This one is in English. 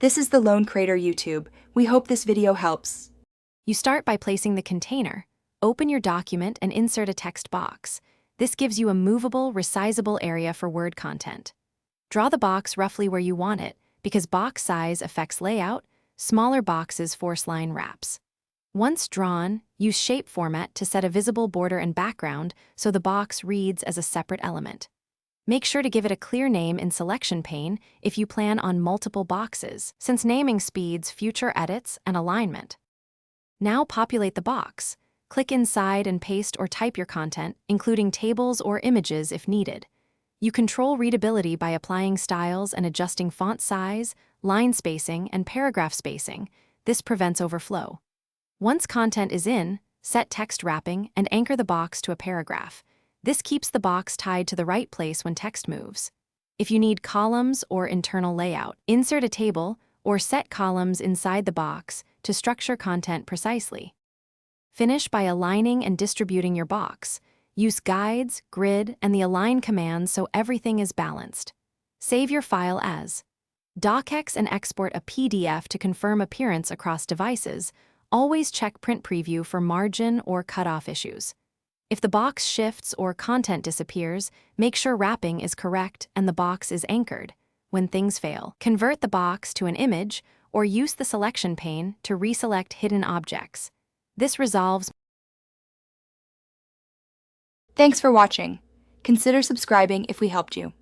This is the Lone Crater YouTube. We hope this video helps. You start by placing the container. Open your document and insert a text box. This gives you a movable, resizable area for Word content. Draw the box roughly where you want it, because box size affects layout. Smaller boxes force line wraps. Once drawn, use shape format to set a visible border and background so the box reads as a separate element. Make sure to give it a clear name in selection pane if you plan on multiple boxes, since naming speeds future edits and alignment. Now populate the box. Click inside and paste or type your content, including tables or images if needed. You control readability by applying styles and adjusting font size, line spacing, and paragraph spacing. This prevents overflow. Once content is in, set text wrapping and anchor the box to a paragraph. This keeps the box tied to the right place when text moves. If you need columns or internal layout, insert a table or set columns inside the box to structure content precisely. Finish by aligning and distributing your box. Use guides, grid, and the align commands so everything is balanced. Save your file as docx and export a PDF to confirm appearance across devices. Always check print preview for margin or cutoff issues. If the box shifts or content disappears, make sure wrapping is correct and the box is anchored. When things fail, convert the box to an image or use the selection pane to reselect hidden objects. This resolves. Thanks for watching. Consider subscribing if we helped you.